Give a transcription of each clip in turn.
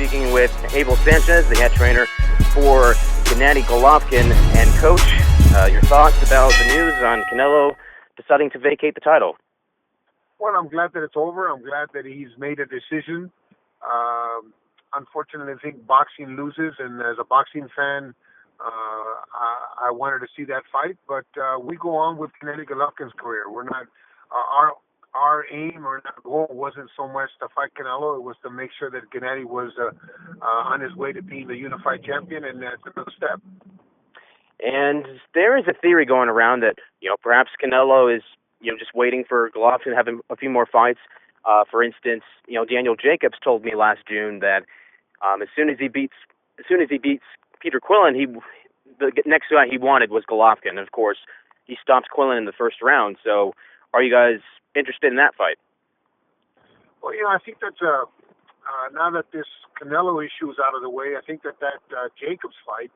speaking with Abel Sanchez, the head trainer for Gennady Golovkin. And Coach, your thoughts about the news on Canelo deciding to vacate the title? Well, I'm glad that it's over. I'm glad that he's made a decision. Unfortunately, I think boxing loses, and as a boxing fan, I wanted to see that fight. But we go on with Gennady Golovkin's career. We're not our aim or our goal wasn't so much to fight Canelo. It was to make sure that Gennady was on his way to being the unified champion, and that's another step. And there is a theory going around that perhaps Canelo is just waiting for Golovkin to have a few more fights. For instance, Daniel Jacobs told me last June that as soon as he beats Peter Quillin, the next guy he wanted was Golovkin. And of course, he stopped Quillin in the first round. So, are you guys interested in that fight? Well, I think that's now that this Canelo issue is out of the way, I think that Jacobs fight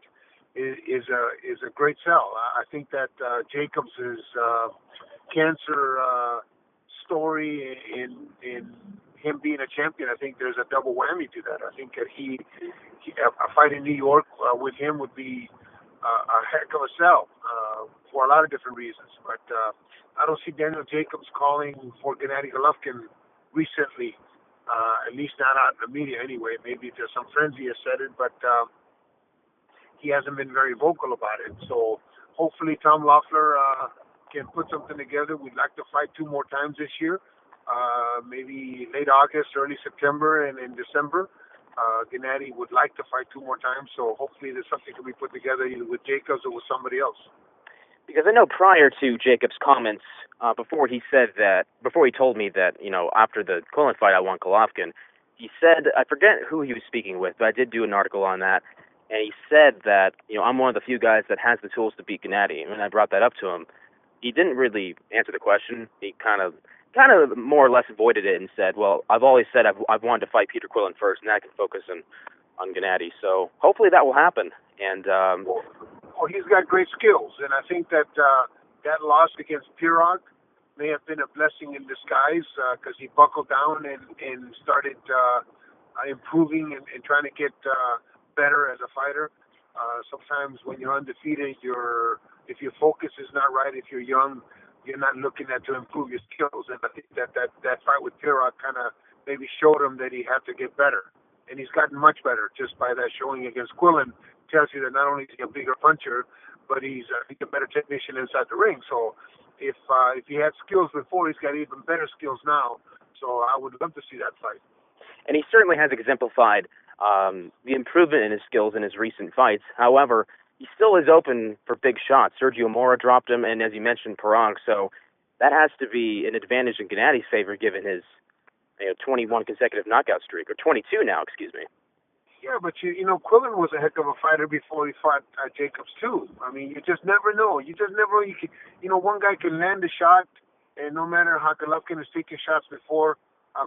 is a great sell. I think that Jacobs' cancer story in him being a champion, I think there's a double whammy to that. I think that a fight in New York with him would be a heck of a sell for a lot of different reasons. But I don't see Daniel Jacobs calling for Gennady Golovkin recently, at least not out in the media anyway. Maybe there's some friends he has said it, but he hasn't been very vocal about it. So hopefully Tom Loeffler can put something together. We'd like to fight 2 more times this year, maybe late August, early September, and in December. Gennady would like to fight 2 more times, so hopefully there's something to be put together either with Jacobs or with somebody else. Because I know prior to Jacobs' comments, before he told me that, after the Quillin fight I want Golovkin, he said, I forget who he was speaking with, but I did do an article on that, and he said that, I'm one of the few guys that has the tools to beat Gennady, and when I brought that up to him, he didn't really answer the question. He kind of more or less avoided it and said, well, I've always said I've wanted to fight Peter Quillin first, and I can focus on Gennady. So hopefully that will happen. And well, he's got great skills, and I think that that loss against Pirog may have been a blessing in disguise because he buckled down and started improving and trying to get better as a fighter. Sometimes when you're undefeated, if your focus is not right, if you're young, you're not looking at to improve your skills. And I think that fight with Pirog kind of maybe showed him that he had to get better. And he's gotten much better just by that showing against Quillin. Tells you that not only is he a bigger puncher, but he's a better technician inside the ring. So if he had skills before, he's got even better skills now. So I would love to see that fight. And he certainly has exemplified the improvement in his skills in his recent fights. However, he still is open for big shots. Sergio Mora dropped him, and as you mentioned, Pirog. So that has to be an advantage in Gennady's favor, given his 21 consecutive knockout streak, or 22 now, excuse me. Yeah, but Quillin was a heck of a fighter before he fought Jacobs too. I mean, you just never know. One guy can land a shot, and no matter how Golovkin has taken shots before,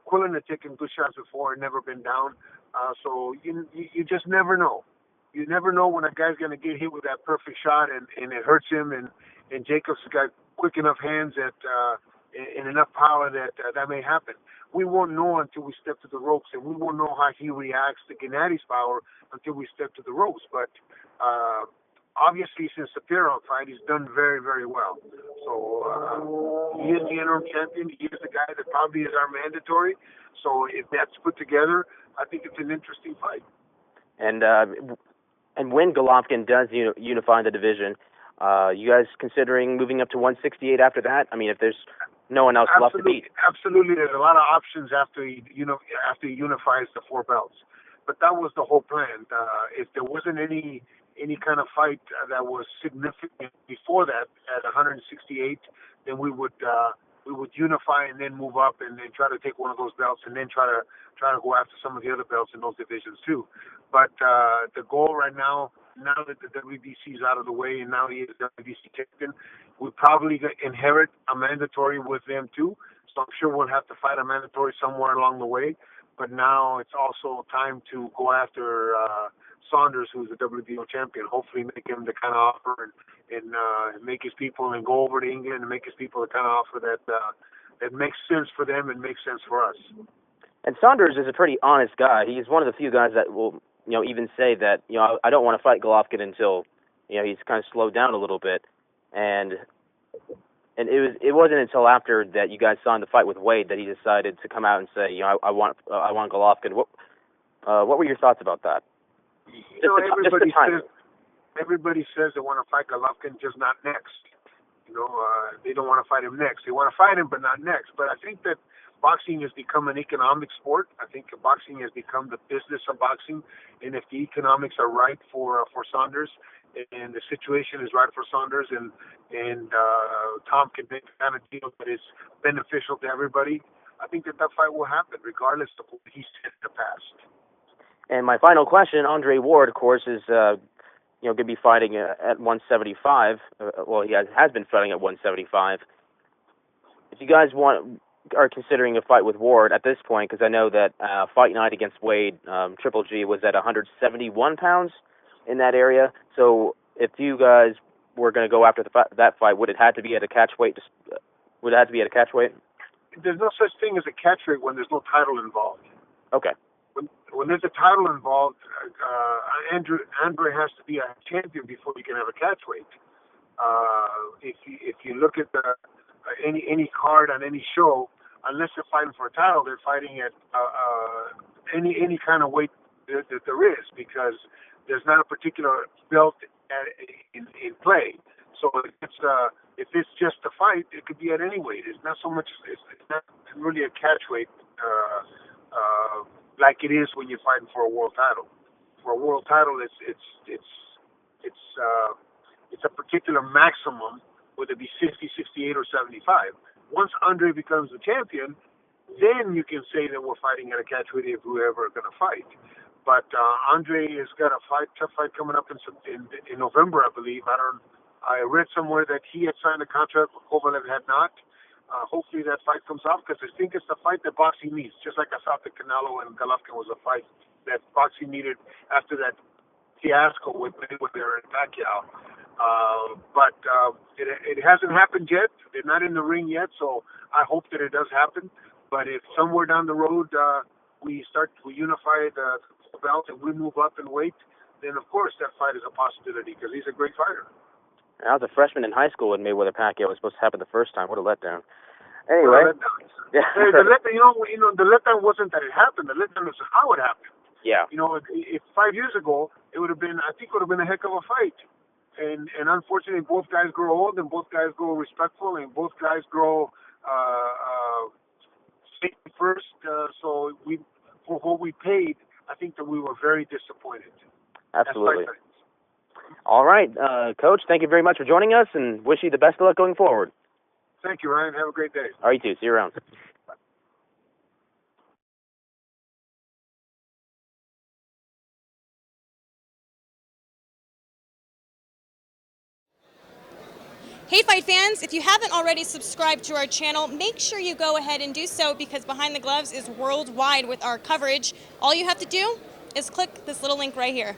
Quillin had taken good shots before and never been down. So you just never know. You never know when a guy's going to get hit with that perfect shot and it hurts him. And Jacobs has got quick enough hands and enough power that may happen. We won't know until we step to the ropes, and we won't know how he reacts to Gennady's power until we step to the ropes. But obviously, since the Pirog fight, he's done very, very well. So he is the interim champion. He is the guy that probably is our mandatory. So if that's put together, I think it's an interesting fight. And when Golovkin does unify the division, you guys considering moving up to 168 after that? I mean, if there's no one else left to beat. Absolutely. There's a lot of options after he unifies the 4 belts. But that was the whole plan. If there wasn't any kind of fight that was significant before that at 168, then we would unify and then move up and then try to take one of those belts and then try to go after some of the other belts in those divisions too. But the goal right now that the WBC is out of the way and now he is WBC champion, we probably inherit a mandatory with them too. So I'm sure we'll have to fight a mandatory somewhere along the way. But now it's also time to go after Saunders, who's the WBO champion. Hopefully make him the kind of offer and make his people and go over to England and make his people the kind of offer that makes sense for them and makes sense for us. And Saunders is a pretty honest guy. He's one of the few guys that will, even say that, I don't want to fight Golovkin until, he's kind of slowed down a little bit. And it wasn't until after that you guys signed the fight with Wade that he decided to come out and say, I want Golovkin. What were your thoughts about that? Everybody says they want to fight Golovkin, just not next. They don't want to fight him next. They want to fight him, but not next. But I think that boxing has become an economic sport. I think boxing has become the business of boxing, and if the economics are right for Saunders, and the situation is right for Saunders, and Tom can make kind of deal that is beneficial to everybody, I think that fight will happen, regardless of what he said in the past. And my final question, Andre Ward, of course, is going to be fighting at 175. He has been fighting at 175. If you guys are considering a fight with Ward at this point, because I know that Fight Night against Wade, Triple G, was at 171 pounds in that area. So if you guys were going to go after that fight, would it have to be at a catch weight? Would it have to be at a catch weight? There's no such thing as a catch weight when there's no title involved. Okay. When there's a title involved, Andre has to be a champion before you can have a catch weight. If you look at any card on any show, unless they're fighting for a title, they're fighting at any kind of weight that there is, because there's not a particular belt in play. So if it's just a fight, it could be at any weight. It's not so much. It's not really a catch weight like it is when you're fighting for a world title. For a world title, it's a particular maximum, whether it be 60, 68, or 75. Once Andre becomes the champion, then you can say that we're fighting at a catch weight if whoever are going to fight. But Andre has got a tough fight coming up in November, I believe. I read somewhere that he had signed a contract, but Kovalev had not. Hopefully that fight comes off, because I think it's the fight that boxing needs. Just like I thought that Canelo and Golovkin was a fight that boxing needed after that fiasco with Mayweather and Pacquiao. But it hasn't happened yet. They're not in the ring yet, so I hope that it does happen. But if somewhere down the road we unify the belt and we move up in weight, then of course that fight is a possibility, because he's a great fighter. I was a freshman in high school when Mayweather Pacquiao was supposed to happen the first time. What a letdown. Anyway. Yeah. The letdown wasn't that it happened. The letdown is how it happened. Yeah. If 5 years ago, it would have been a heck of a fight. And unfortunately, both guys grow old, and both guys grow respectful, and both guys grow safety first. So for what we paid, I think that we were very disappointed. Absolutely. All right, Coach, thank you very much for joining us, and wish you the best of luck going forward. Thank you, Ryan. Have a great day. All right, you too. See you around. Hey Fight fans, if you haven't already subscribed to our channel, make sure you go ahead and do so, because Behind the Gloves is worldwide with our coverage. All you have to do is click this little link right here.